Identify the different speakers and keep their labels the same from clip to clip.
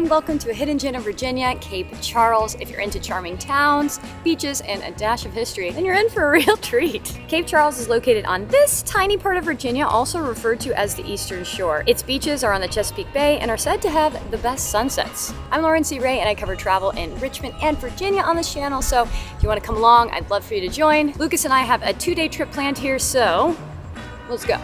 Speaker 1: everyone, welcome to a hidden gem of Virginia, Cape Charles. If you're into charming towns, beaches, and a dash of history, then you're in for a real treat. Cape Charles is located on this tiny part of Virginia, also referred to as the Eastern Shore. Its beaches are on the Chesapeake Bay and are said to have the best sunsets. I'm Lauren C. Ray and I cover travel in Richmond and Virginia on this channel, so if you want to come along, I'd love for you to join. Lucas and I have a 2-day trip planned here, so let's go.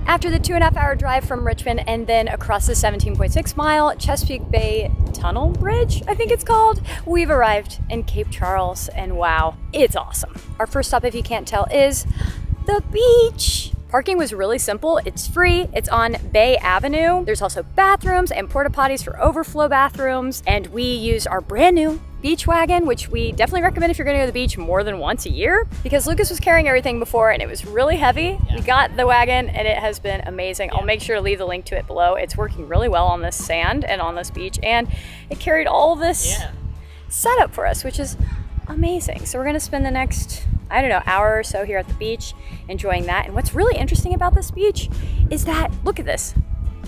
Speaker 1: After the 2.5-hour drive from Richmond and then across the 17.6-mile Chesapeake Bay Tunnel Bridge, I think it's called, we've arrived in Cape Charles, and wow, it's awesome. Our first stop, if you can't tell, is the beach. Parking was really simple. It's free. It's on Bay Avenue. There's also bathrooms and porta potties for overflow bathrooms, and we used our brand new beach wagon, which we definitely recommend if you're gonna go to the beach more than once a year, because Lucas was carrying everything before and it was really heavy. Yeah. We got the wagon and it has been amazing. Yeah. I'll make sure to leave the link to it below. It's working really well on this sand and on this beach, and it carried all this setup for us, which is amazing. So we're gonna spend the next, I don't know, hour or so here at the beach enjoying that. And what's really interesting about this beach is that, look at this.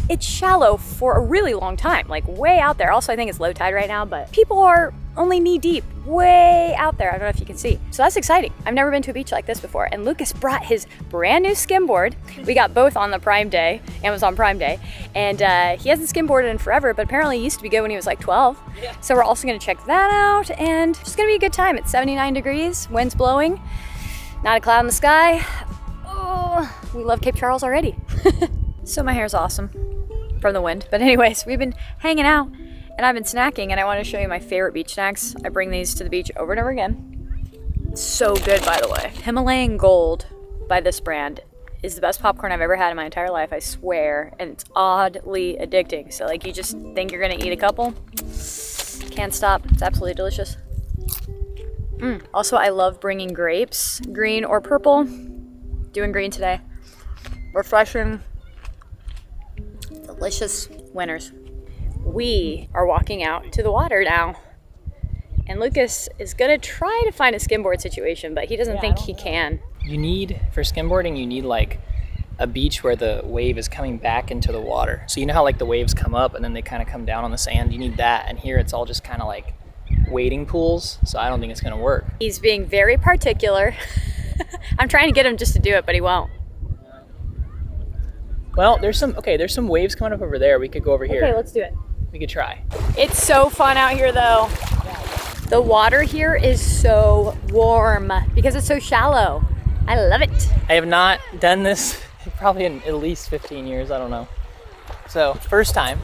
Speaker 1: It's shallow for a really long time, like way out there. Also, I think it's low tide right now, but people are only knee deep, way out there. I don't know if you can see. So that's exciting. I've never been to a beach like this before. And Lucas brought his brand new skimboard. We got both on the Prime Day, Amazon Prime Day. And he hasn't skimboarded in forever, but apparently he used to be good when he was like 12. Yeah. So we're also gonna check that out, and it's gonna be a good time. It's 79 degrees, wind's blowing, not a cloud in the sky. Oh, we love Cape Charles already. So my hair's awesome from the wind. But anyways, we've been hanging out and I've been snacking, and I want to show you my favorite beach snacks. I bring these to the beach over and over again. It's so good, by the way. Himalayan Gold by this brand is the best popcorn I've ever had in my entire life, I swear. And it's oddly addicting. So like, you just think you're gonna eat a couple. Can't stop, it's absolutely delicious. Also, I love bringing grapes, green or purple. Doing green today. Refreshing, delicious winners. We are walking out to the water now, and Lucas is gonna try to find a skimboard situation, but he doesn't think he can.
Speaker 2: You need, for skimboarding, you need like a beach where the wave is coming back into the water. So you know how like the waves come up and then they kind of come down on the sand? You need that, and here it's all just kind of like wading pools, so I don't think it's gonna work.
Speaker 1: He's being very particular. I'm trying to get him just to do it, but he won't.
Speaker 2: Well, there's some waves coming up over there. We could go over here.
Speaker 1: Okay, let's do it.
Speaker 2: We could try.
Speaker 1: It's so fun out here though. The water here is so warm because it's so shallow. I love it.
Speaker 2: I have not done this probably in at least 15 years, I don't know. So, first time.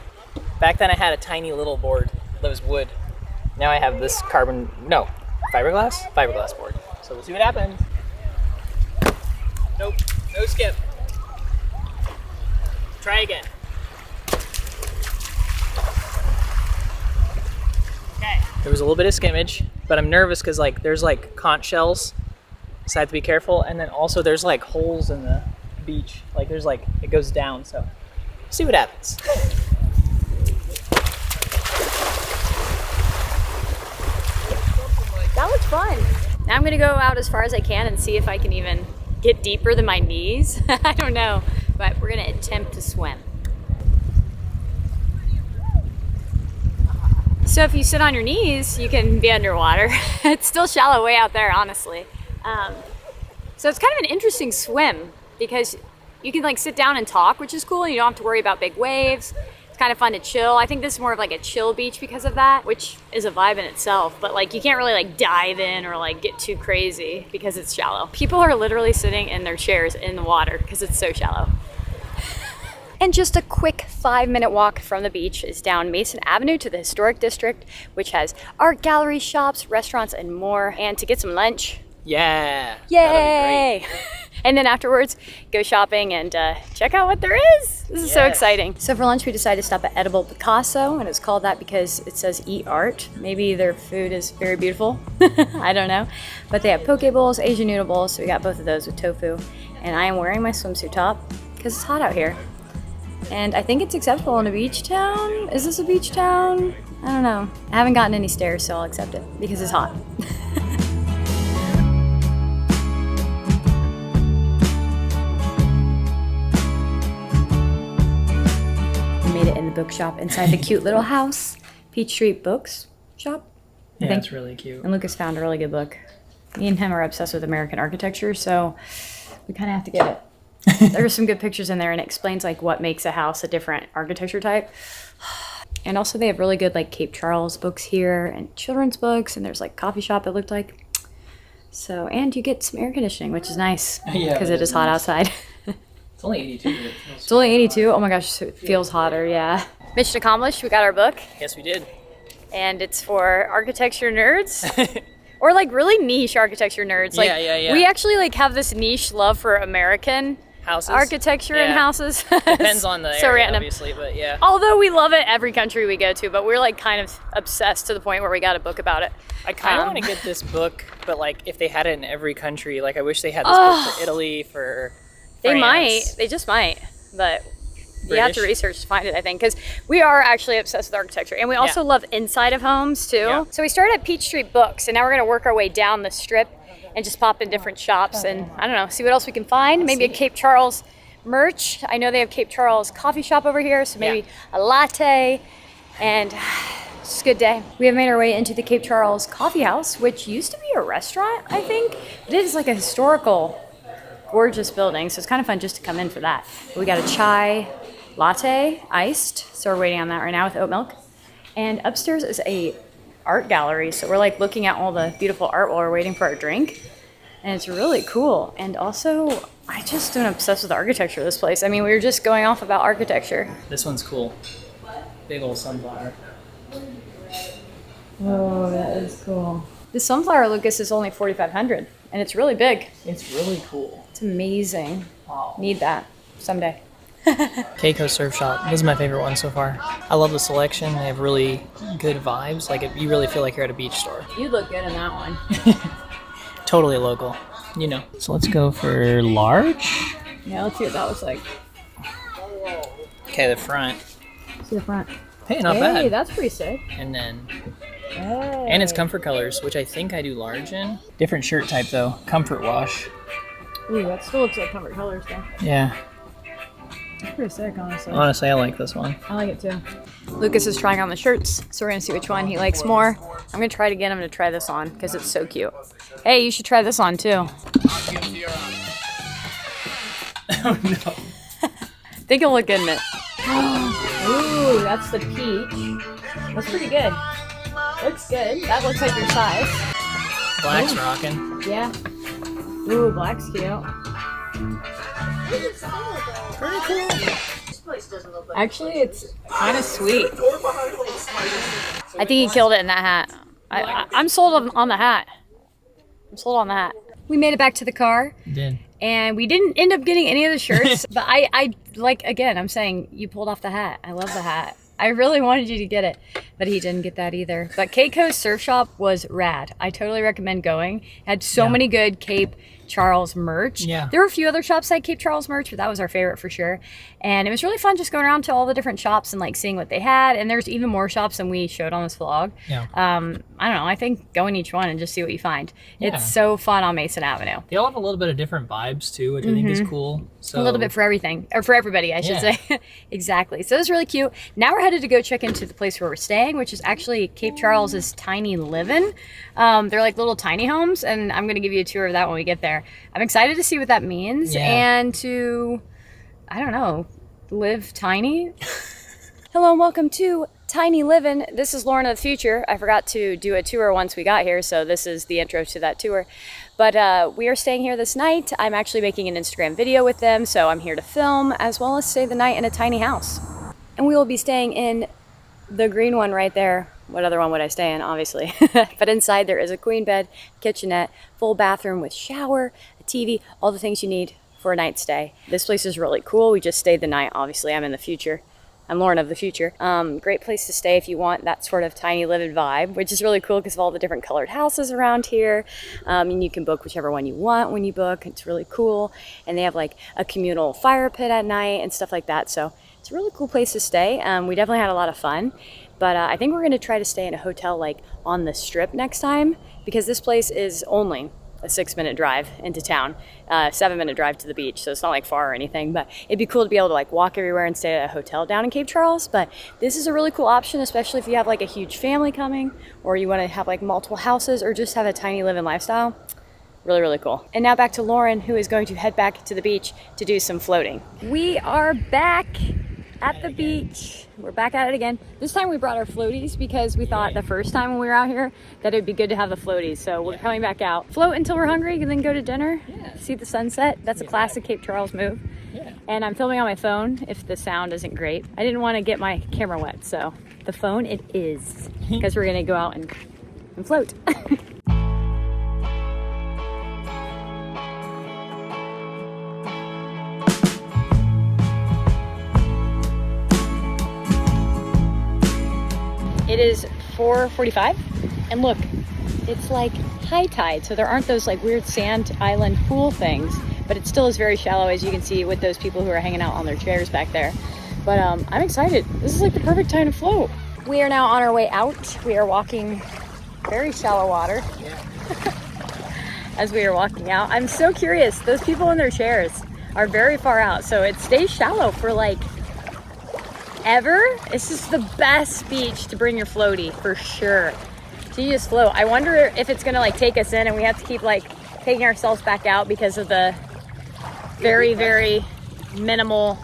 Speaker 2: Back then I had a tiny little board that was wood. Now I have this fiberglass board. So we'll see what happens. Nope, no skip. Try again. Okay. There was a little bit of skimmage, but I'm nervous because like there's like conch shells, so I have to be careful. And then also there's like holes in the beach. Like there's like, it goes down, so see what happens.
Speaker 1: That looks fun. Now I'm gonna go out as far as I can and see if I can even get deeper than my knees. I don't know, but we're gonna attempt to swim. So if you sit on your knees, you can be underwater. It's still shallow way out there, honestly. So it's kind of an interesting swim because you can like sit down and talk, which is cool. You don't have to worry about big waves. It's kind of fun to chill. I think this is more of like a chill beach because of that, which is a vibe in itself. But like, you can't really like dive in or like get too crazy because it's shallow. People are literally sitting in their chairs in the water because it's so shallow. And just a quick 5-minute walk from the beach is down Mason Avenue to the historic district, which has art galleries, shops, restaurants, and more. And to get some lunch.
Speaker 2: Yeah.
Speaker 1: Yay! That'll be great. And then afterwards, go shopping and check out what there is. This is so exciting. So for lunch, we decided to stop at Edible Picasso, and it's called that because it says eat art. Maybe their food is very beautiful. I don't know. But they have poke bowls, Asian noodle bowls, so we got both of those with tofu. And I am wearing my swimsuit top because it's hot out here. And I think it's acceptable in a beach town. Is this a beach town? I don't know. I haven't gotten any stares, so I'll accept it because it's hot. We made it in the bookshop inside the cute little house. Peach Street Books shop. I
Speaker 2: Yeah,
Speaker 1: think.
Speaker 2: it's really cute.
Speaker 1: And Lucas found a really good book. Me and him are obsessed with American architecture, so we kind of have to get it. There's some good pictures in there, and it explains like what makes a house a different architecture type. And also they have really good like Cape Charles books here and children's books, and there's like coffee shop it looked like. So, and you get some air conditioning, which is nice because it is hot outside.
Speaker 2: It's only 82.
Speaker 1: It's only 82. Oh my gosh, it feels hotter, yeah. Mission accomplished, we got our book.
Speaker 2: Yes, we did.
Speaker 1: And it's for architecture nerds. Or like really niche architecture nerds. Like,
Speaker 2: yeah.
Speaker 1: We actually like have this niche love for American
Speaker 2: Houses.
Speaker 1: architecture and houses.
Speaker 2: Depends on the
Speaker 1: so
Speaker 2: area,
Speaker 1: random.
Speaker 2: obviously, but yeah.
Speaker 1: Although we love it every country we go to, but we're like kind of obsessed to the point where we got a book about it.
Speaker 2: I kind of want to get this book, but like if they had it in every country, like I wish they had this book for Italy, for
Speaker 1: They
Speaker 2: France.
Speaker 1: might. They just might. But you have to
Speaker 2: British.
Speaker 1: research to find it, I think, because we are actually obsessed with architecture. And we also love inside of homes, too.
Speaker 2: Yeah.
Speaker 1: So we started at Peach Street Books, and now we're going to work our way down the strip and just pop in different shops and, I don't know, see what else we can find. Maybe a Cape Charles merch. I know they have Cape Charles coffee shop over here, so maybe a latte. And it's a good day. We have made our way into the Cape Charles Coffee House, which used to be a restaurant, I think. It is like a historical, gorgeous building, so it's kind of fun just to come in for that. We got a chai latte, iced, so we're waiting on that right now with oat milk. And upstairs is a art gallery, so we're like looking at all the beautiful art while we're waiting for our drink. And it's really cool. And also, I just am obsessed with the architecture of this place. I mean, we were just going off about architecture.
Speaker 2: This one's cool. Big old sunflower.
Speaker 1: Oh, that is cool. This sunflower, Lucas, is only $4,500, and it's really big.
Speaker 2: It's really cool.
Speaker 1: It's amazing.
Speaker 2: Wow.
Speaker 1: Need that someday.
Speaker 2: Keiko Surf Shop. This is my favorite one so far. I love the selection. They have really good vibes. Like you really feel like you're at a beach store.
Speaker 1: You look good in that one.
Speaker 2: Totally local, you know. So let's go for large.
Speaker 1: Yeah, let's see what that looks like.
Speaker 2: Okay, the front.
Speaker 1: See the front.
Speaker 2: Hey, not
Speaker 1: Hey,
Speaker 2: bad.
Speaker 1: that's pretty sick.
Speaker 2: And then,
Speaker 1: Hey.
Speaker 2: and it's comfort colors, which I think I do large in. Different shirt type though. Comfort wash.
Speaker 1: Ooh, that still looks like comfort colors though.
Speaker 2: Yeah.
Speaker 1: That's pretty sick, honestly.
Speaker 2: Honestly, I like this one.
Speaker 1: I like it too. Lucas is trying on the shirts, so we're gonna see which one he likes more. I'm gonna try to get him to try this on because it's so cute. Hey, you should try this on too.
Speaker 2: Oh no.
Speaker 1: Think it'll look good in it. Ooh, that's the peach. That's pretty good. Looks good. That looks like your size.
Speaker 2: Black's rocking.
Speaker 1: Yeah. Ooh, black's cute.
Speaker 2: Pretty cool.
Speaker 1: Actually, it's kind of sweet. I think he killed it in that hat. I'm sold on the hat. I'm sold on the hat. We made it back to the car.
Speaker 2: Did.
Speaker 1: And we didn't end up getting any of the shirts, but I like, again, I'm saying you pulled off the hat. I love the hat. I really wanted you to get it, but he didn't get that either. But Keiko's Surf Shop was rad. I totally recommend going. It had so many good Cape Charles merch.
Speaker 2: Yeah.
Speaker 1: There were a few other shops that had Cape Charles merch, but that was our favorite for sure. And it was really fun just going around to all the different shops and like seeing what they had. And there's even more shops than we showed on this vlog.
Speaker 2: Yeah.
Speaker 1: I don't know. I think go in each one and just see what you find.
Speaker 2: Yeah.
Speaker 1: It's so fun on Mason Avenue.
Speaker 2: They all have a little bit of different vibes too, which I think is cool. So
Speaker 1: A little bit for everything, or for everybody, I should say. Exactly. So it was really cute. Now we're headed to go check into the place where we're staying, which is actually Cape Charles's Tiny Livin'. They're like little tiny homes, and I'm going to give you a tour of that when we get there. I'm excited to see what that means and to, I don't know, live tiny. Hello and welcome to Tiny Livin'. This is Lauren of the future. I forgot to do a tour once we got here, so this is the intro to that tour. But we are staying here this night. I'm actually making an Instagram video with them, so I'm here to film as well as stay the night in a tiny house. And we will be staying in the green one right there. What other one would I stay in, obviously? But inside there is a queen bed, kitchenette, full bathroom with shower, a TV, all the things you need for a night stay. This place is really cool. We just stayed the night, obviously. I'm in the future. I'm Lauren of the future. Great place to stay if you want that sort of tiny living vibe, which is really cool because of all the different colored houses around here. And you can book whichever one you want when you book. It's really cool. And they have like a communal fire pit at night and stuff like that. So it's a really cool place to stay. We definitely had a lot of fun. But I think we're going to try to stay in a hotel like on the strip next time because this place is only a 6-minute drive into town, 7-minute drive to the beach. So it's not like far or anything, but it'd be cool to be able to like walk everywhere and stay at a hotel down in Cape Charles. But this is a really cool option, especially if you have like a huge family coming, or you want to have like multiple houses, or just have a tiny live-in lifestyle. Really, really cool. And now back to Lauren, who is going to head back to the beach to do some floating. We are back at the beach. We're back at it again. This time we brought our floaties because we thought the first time when we were out here that it'd be good to have the floaties. So we're coming back out. Float until we're hungry and then go to dinner. See the sunset. That's a classic Cape Charles move. And I'm filming on my phone if the sound isn't great. I didn't want to get my camera wet, so the phone it is. Because we're gonna go out and float. It is 4:45, and look, it's like high tide, so there aren't those like weird sand island pool things, but it still is very shallow, as you can see with those people who are hanging out on their chairs back there. But I'm excited. This is like the perfect time to float. We are now on our way out. We are walking very shallow water. As we are walking out. I'm so curious. Those people in their chairs are very far out, so it stays shallow for like ever. It's just the best beach to bring your floaty for sure. So you just float. I wonder if it's gonna like take us in and we have to keep like taking ourselves back out because of the very, very minimal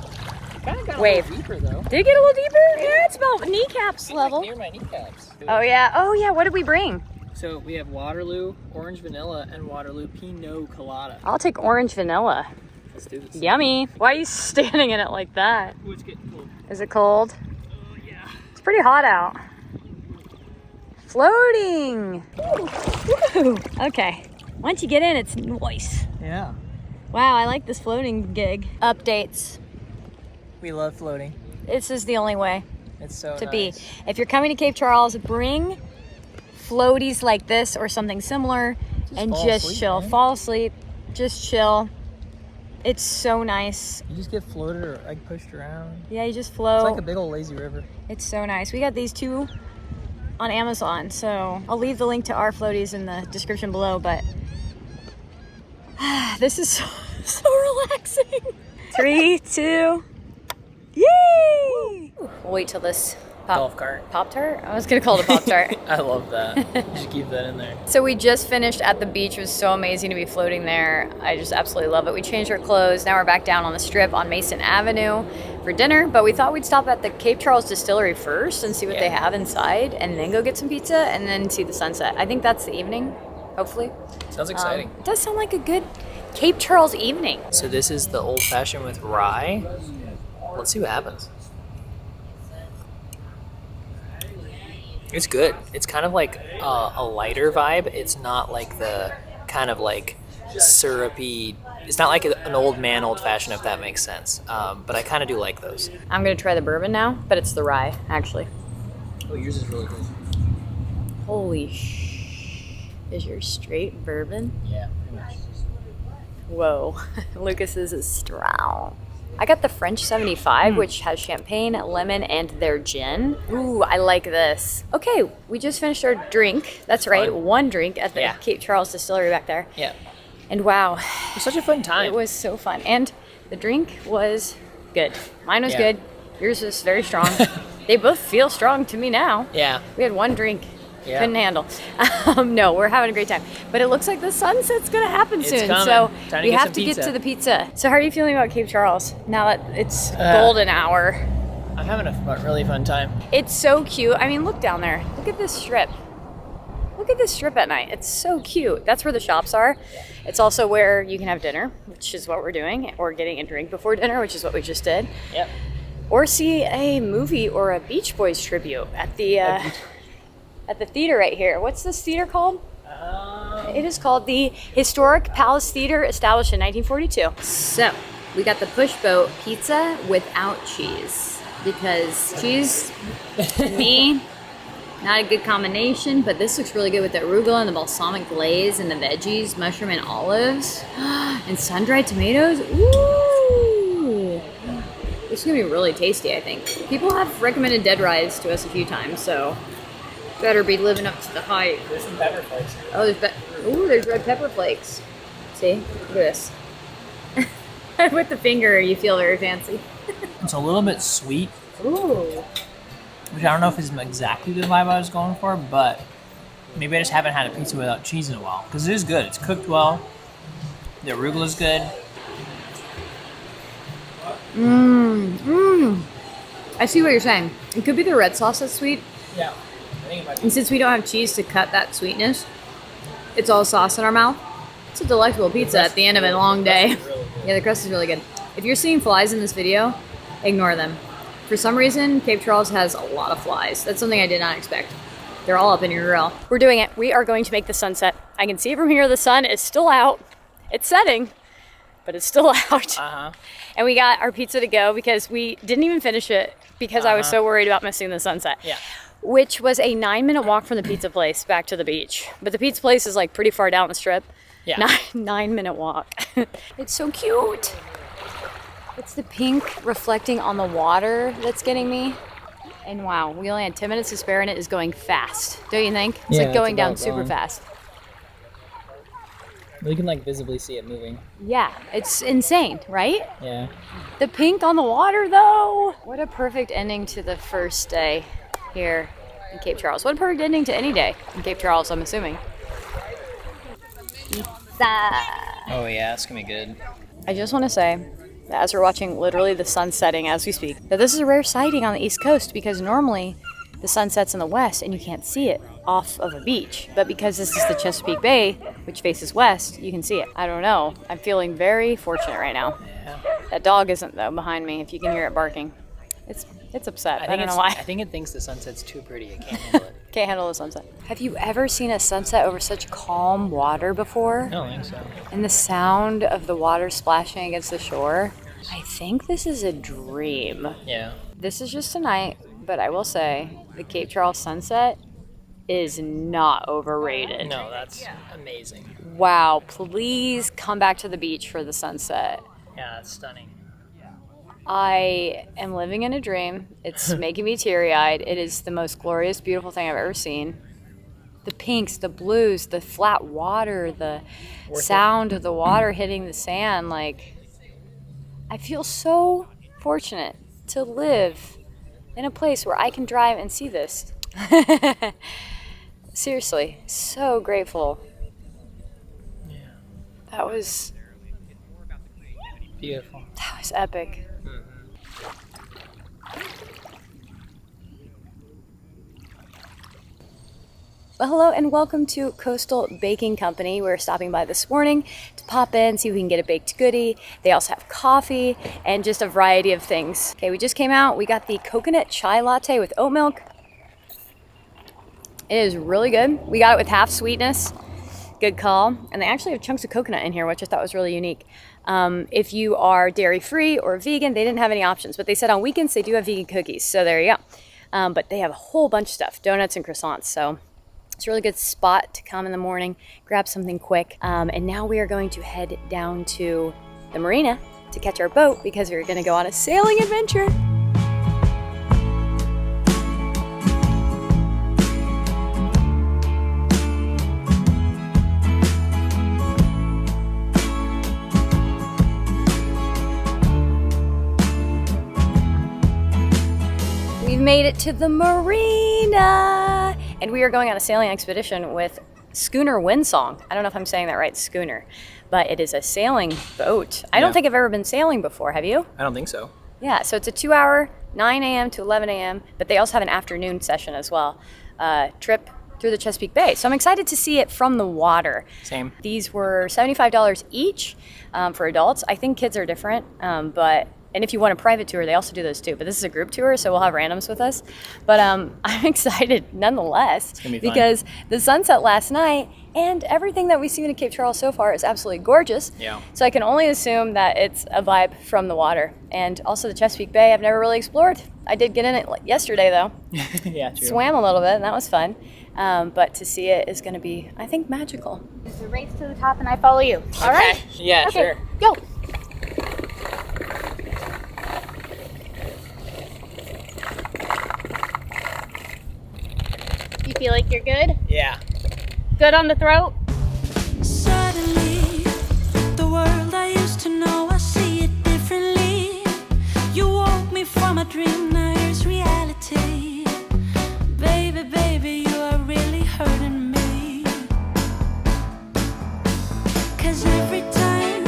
Speaker 1: wave.
Speaker 2: A little deeper, though.
Speaker 1: Did it get a little deeper? Yeah, it's about kneecaps level.
Speaker 2: Near my kneecaps.
Speaker 1: Oh yeah, what did we bring?
Speaker 2: So we have Waterloo Orange Vanilla and Waterloo Pinot Colada.
Speaker 1: I'll take orange vanilla.
Speaker 2: Let's do this.
Speaker 1: Yummy. Why are you standing in it like that?
Speaker 2: Ooh, it's getting cold.
Speaker 1: Is it cold?
Speaker 2: Oh yeah.
Speaker 1: It's pretty hot out. Floating. Woo. Okay. Once you get in, it's nice.
Speaker 2: Yeah.
Speaker 1: Wow, I like this floating gig. Updates.
Speaker 2: We love floating.
Speaker 1: This is the only way
Speaker 2: It's so
Speaker 1: to
Speaker 2: nice.
Speaker 1: be. If you're coming to Cape Charles, bring floaties like this or something similar and
Speaker 2: fall
Speaker 1: just
Speaker 2: asleep,
Speaker 1: chill.
Speaker 2: man.
Speaker 1: Fall asleep. Just chill. It's so nice.
Speaker 2: You just get floated or like pushed around.
Speaker 1: Yeah, you just
Speaker 2: It's
Speaker 1: float.
Speaker 2: like a big old lazy river.
Speaker 1: It's so nice. We got these two on Amazon, so I'll leave the link to our floaties in the description below, but this is so relaxing. 3, 2, yay! We'll wait till this
Speaker 2: Golf cart.
Speaker 1: Pop-Tart? I was gonna call it a Pop-Tart.
Speaker 2: I love that. Just keep that in there.
Speaker 1: So we just finished at the beach. It was so amazing to be floating there. I just absolutely love it. We changed our clothes. Now we're back down on the strip on Mason Avenue for dinner, but we thought we'd stop at the Cape Charles Distillery first and see what they have inside, and then go get some pizza and then see the sunset. I think that's the evening, hopefully.
Speaker 2: Sounds exciting.
Speaker 1: It does sound like a good Cape Charles evening.
Speaker 2: So this is the old fashioned with rye. Let's see what happens. It's good. It's kind of like a lighter vibe. It's not like the kind of like syrupy. It's not like an old man old fashioned, if that makes sense. But I kind of do like those.
Speaker 1: I'm gonna try the bourbon now, but it's the rye, actually.
Speaker 2: Oh, yours is really good.
Speaker 1: Holy is yours straight bourbon?
Speaker 2: Yeah, pretty much.
Speaker 1: Whoa, Lucas's is strong. I got the French 75, which has champagne, lemon, and their gin. Ooh, I like this. Okay, we just finished our drink. That's right,
Speaker 2: Fun.
Speaker 1: one drink at the Cape Charles Distillery back there.
Speaker 2: Yeah.
Speaker 1: And wow,
Speaker 2: It was such a fun time.
Speaker 1: it was so fun. And the drink was good. Mine was
Speaker 2: Yeah.
Speaker 1: good. Yours was very strong. They both feel strong to me now.
Speaker 2: Yeah.
Speaker 1: We had one drink.
Speaker 2: Yeah.
Speaker 1: Couldn't handle. No, we're having a great time. But it looks like the sunset's gonna happen
Speaker 2: It's
Speaker 1: soon.
Speaker 2: coming.
Speaker 1: So
Speaker 2: Time to
Speaker 1: we
Speaker 2: get
Speaker 1: have
Speaker 2: some
Speaker 1: to
Speaker 2: pizza.
Speaker 1: get to the pizza. So how are you feeling about Cape Charles now that it's golden hour?
Speaker 2: I'm having a really fun time.
Speaker 1: It's so cute. I mean, look down there. Look at this strip. Look at this strip at night. It's so cute. That's where the shops are. It's also where you can have dinner, which is what we're doing, or getting a drink before dinner, which is what we just did.
Speaker 2: Yep.
Speaker 1: Or see a movie or a Beach Boys tribute at the theater right here. What's this theater called? It is called the Historic Palace Theater, established in 1942. So, we got the push boat pizza without cheese because cheese, to me, not a good combination, but this looks really good with the arugula and the balsamic glaze and the veggies, mushroom and olives, and sun-dried tomatoes. Ooh! This is gonna be really tasty, I think. People have recommended dead rise to us a few times, so Better be living up to the hype.
Speaker 2: There's some pepper flakes.
Speaker 1: Oh, there's red pepper flakes. See? Look at this. With the finger, you feel very fancy.
Speaker 2: It's a little bit sweet.
Speaker 1: Ooh.
Speaker 2: Which I don't know if is exactly the vibe I was going for, but maybe I just haven't had a pizza without cheese in a while. Because it is good. It's cooked well. The arugula's good.
Speaker 1: I see what you're saying. It could be the red sauce that's sweet.
Speaker 2: Yeah. I think it might be.
Speaker 1: And since we don't have cheese to cut that sweetness, it's all sauce in our mouth. It's a delectable pizza at the end of a long day. Yeah, the crust is really good. If you're seeing flies in this video, ignore them. For some reason, Cape Charles has a lot of flies. That's something I did not expect. They're all up in your grill. We're doing it. We are going to make the sunset. I can see from here the sun is still out. It's setting, but it's still out. And we got our pizza to go because we didn't even finish it because I was so worried about missing the sunset.
Speaker 2: Yeah.
Speaker 1: Which was a 9-minute walk from the pizza place back to the beach. But the pizza place is like pretty far down the strip.
Speaker 2: Yeah.
Speaker 1: 9-minute walk. It's so cute. It's the pink reflecting on the water that's getting me. And wow, we only had 10 minutes to spare and it is going fast. Don't you think? It's like going down super fast.
Speaker 2: You can like visibly see it moving.
Speaker 1: Yeah, it's insane, right?
Speaker 2: Yeah.
Speaker 1: The pink on the water though. What a perfect ending to the first day here in Cape Charles. What a perfect ending to any day in Cape Charles, I'm assuming. Pizza.
Speaker 2: Oh yeah, it's gonna be good.
Speaker 1: I just want to say that as we're watching literally the sun setting as we speak, that this is a rare sighting on the East Coast because normally the sun sets in the west and you can't see it off of a beach. But because this is the Chesapeake Bay, which faces west, you can see it. I don't know. I'm feeling very fortunate right now.
Speaker 2: Yeah.
Speaker 1: That dog isn't though behind me, if you can hear it barking. It's upset. I don't know why.
Speaker 2: I think it thinks the sunset's too pretty. It can't handle it.
Speaker 1: Can't handle the sunset. Have you ever seen a sunset over such calm water before?
Speaker 2: I don't think so.
Speaker 1: And the sound of the water splashing against the shore? I think this is a dream.
Speaker 2: Yeah.
Speaker 1: This is just tonight, but I will say the Cape Charles sunset is not overrated.
Speaker 2: No, that's amazing.
Speaker 1: Wow, please come back to the beach for the sunset.
Speaker 2: Yeah, that's stunning.
Speaker 1: I am living in a dream. It's making me teary-eyed. It is the most glorious, beautiful thing I've ever seen. The pinks, the blues, the flat water, the sound of the water hitting the sand. Like, I feel so fortunate to live in a place where I can drive and see this. Seriously, so grateful.
Speaker 2: Yeah.
Speaker 1: That was
Speaker 2: Beautiful.
Speaker 1: That was epic. Well, hello and welcome to Coastal Baking Company. We're stopping by this morning to pop in, see if we can get a baked goodie. They also have coffee and just a variety of things. Okay, we just came out. We got the coconut chai latte with oat milk. It is really good. We got it with half sweetness. Good call. And they actually have chunks of coconut in here, which I thought was really unique. If you are dairy-free or vegan, they didn't have any options, but they said on weekends they do have vegan cookies. So there you go. But they have a whole bunch of stuff, donuts and croissants. So it's a really good spot to come in the morning, grab something quick. And now we are going to head down to the marina to catch our boat because we're going to go on a sailing adventure. We've made it to the marina, and we are going on a sailing expedition with Schooner Windsong. I don't know if I'm saying that right, schooner, but it is a sailing boat. I don't think I've ever been sailing before. Have you?
Speaker 2: I don't think so.
Speaker 1: Yeah, so it's a 2-hour, 9 a.m. to 11 a.m., but they also have an afternoon session as well, trip through the Chesapeake Bay. So I'm excited to see it from the water.
Speaker 2: Same.
Speaker 1: These were $75 each for adults. I think kids are different, and if you want a private tour, they also do those too. But this is a group tour, so we'll have randoms with us. But I'm excited nonetheless.
Speaker 2: It's gonna be fun.
Speaker 1: Because the sunset last night and everything that we've seen in Cape Charles so far is absolutely gorgeous.
Speaker 2: Yeah.
Speaker 1: So I can only assume that it's a vibe from the water. And also the Chesapeake Bay, I've never really explored. I did get in it yesterday though.
Speaker 2: Yeah, true.
Speaker 1: Swam a little bit, and that was fun. But to see it is going to be, I think, magical.
Speaker 3: It's a race to the top, and I follow you. All right?
Speaker 2: Yeah,
Speaker 3: Okay,
Speaker 2: sure.
Speaker 3: go. feel like you're good?
Speaker 2: Yeah.
Speaker 3: Good on the throat?
Speaker 4: Suddenly, the world I used to know, I see it differently. You woke me from a dream, now here's reality. Baby, baby, you are really hurting me. 'Cause every time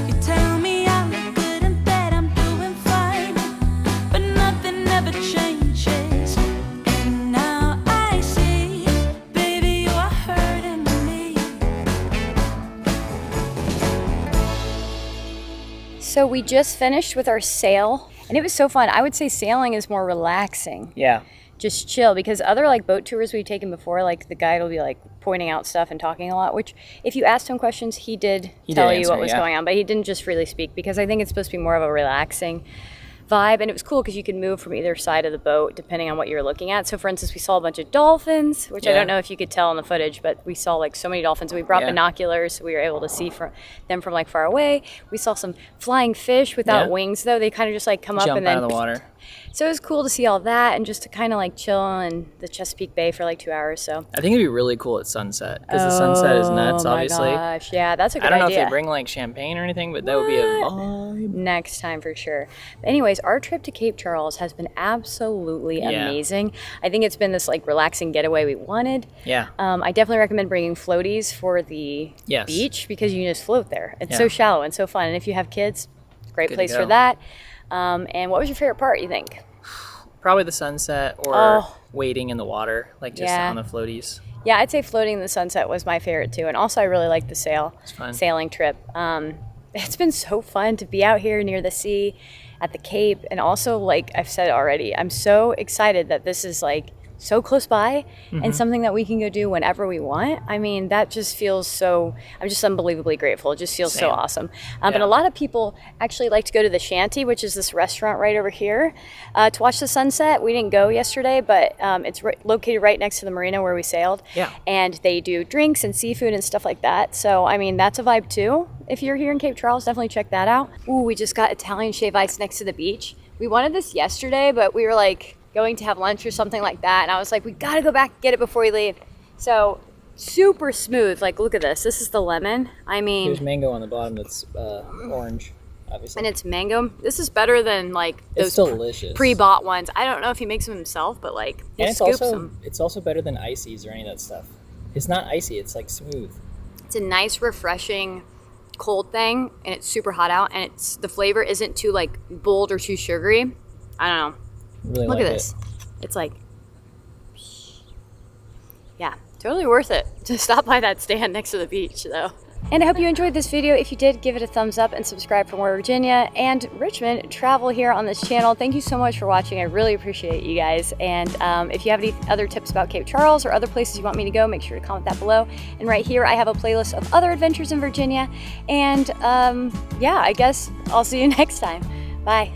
Speaker 4: you tell me I look good in bed, I'm doing fine, but nothing ever changes. And now I see, baby, you are hurting me.
Speaker 1: So we just finished with our sail, and it was so fun. I would say sailing is more relaxing.
Speaker 2: Yeah.
Speaker 1: Just chill, because other like boat tours we've taken before, like the guide will be like pointing out stuff and talking a lot, which if you asked him questions, he did tell you
Speaker 2: answer,
Speaker 1: what was
Speaker 2: yeah.
Speaker 1: going on, but he didn't just freely speak, because I think it's supposed to be more of a relaxing vibe. And it was cool because you could move from either side of the boat depending on what you're looking at. So for instance, we saw a bunch of dolphins, which I
Speaker 2: Yeah.
Speaker 1: don't know if you could tell in the footage, but we saw like so many dolphins. We brought
Speaker 2: Yeah.
Speaker 1: binoculars, so we were able to see them from like far away. We saw some flying fish without
Speaker 2: Yeah.
Speaker 1: wings though. They kind of just like come up
Speaker 2: Jump
Speaker 1: and then
Speaker 2: out of the water.
Speaker 1: so it was cool to see all that and just to kind of like chill in the Chesapeake Bay for like 2 hours. So
Speaker 2: I think it'd be really cool at sunset because the sunset is nuts,
Speaker 1: oh my
Speaker 2: obviously.
Speaker 1: gosh, yeah, that's a good
Speaker 2: I don't know
Speaker 1: idea.
Speaker 2: if they bring like champagne or anything, but that would be a vibe.
Speaker 1: Next time for sure. But anyways, our trip to Cape Charles has been absolutely
Speaker 2: Yeah.
Speaker 1: amazing. I think it's been this like relaxing getaway we wanted.
Speaker 2: Yeah.
Speaker 1: I definitely recommend bringing floaties for the
Speaker 2: Yes.
Speaker 1: beach because you can just float there. It's
Speaker 2: Yeah.
Speaker 1: so shallow and so fun. And if you have kids, great
Speaker 2: Good to
Speaker 1: place for
Speaker 2: go.
Speaker 1: that. And what was your favorite part, you think?
Speaker 2: Probably the sunset or
Speaker 1: Oh.
Speaker 2: wading in the water, like just
Speaker 1: Yeah.
Speaker 2: on the floaties.
Speaker 1: Yeah, I'd say floating in the sunset was my favorite too. And also I really liked the
Speaker 2: fun.
Speaker 1: sailing trip. It's been so fun to be out here near the sea at the Cape. And also, like I've said already, I'm so excited that this is like so close by and something that we can go do whenever we want. I mean, that just feels so, I'm just unbelievably grateful. It just feels so
Speaker 2: Same.
Speaker 1: awesome. And
Speaker 2: Yeah.
Speaker 1: a lot of people actually like to go to the Shanty, which is this restaurant right over here, to watch the sunset. We didn't go yesterday, but it's located right next to the marina where we sailed.
Speaker 2: Yeah.
Speaker 1: And they do drinks and seafood and stuff like that. So, I mean, that's a vibe too. If you're here in Cape Charles, definitely check that out. Ooh, we just got Italian shave ice next to the beach. We wanted this yesterday, but we were like going to have lunch or something like that. And I was like, we gotta go back and get it before we leave. So super smooth. Like, look at this. This is the lemon. I mean,
Speaker 2: There's mango on the bottom that's orange, obviously.
Speaker 1: and it's mango. This is better than like
Speaker 2: It's
Speaker 1: those
Speaker 2: delicious.
Speaker 1: pre-bought ones. I don't know if he makes them himself, but like he
Speaker 2: And it's
Speaker 1: scoops
Speaker 2: also
Speaker 1: them.
Speaker 2: it's also better than ices or any of that stuff. It's not icy. It's like smooth.
Speaker 1: It's a nice, refreshing, cold thing, and it's super hot out, and it's the flavor isn't too like bold or too sugary. I don't know.
Speaker 2: Really
Speaker 1: Look
Speaker 2: like
Speaker 1: at this. It's like, yeah, totally worth it to stop by that stand next to the beach, though. And I hope you enjoyed this video. If you did, give it a thumbs up and subscribe for more Virginia and Richmond travel here on this channel. Thank you so much for watching. I really appreciate you guys. And if you have any other tips about Cape Charles or other places you want me to go, make sure to comment that below. And right here, I have a playlist of other adventures in Virginia. And yeah, I guess I'll see you next time. Bye.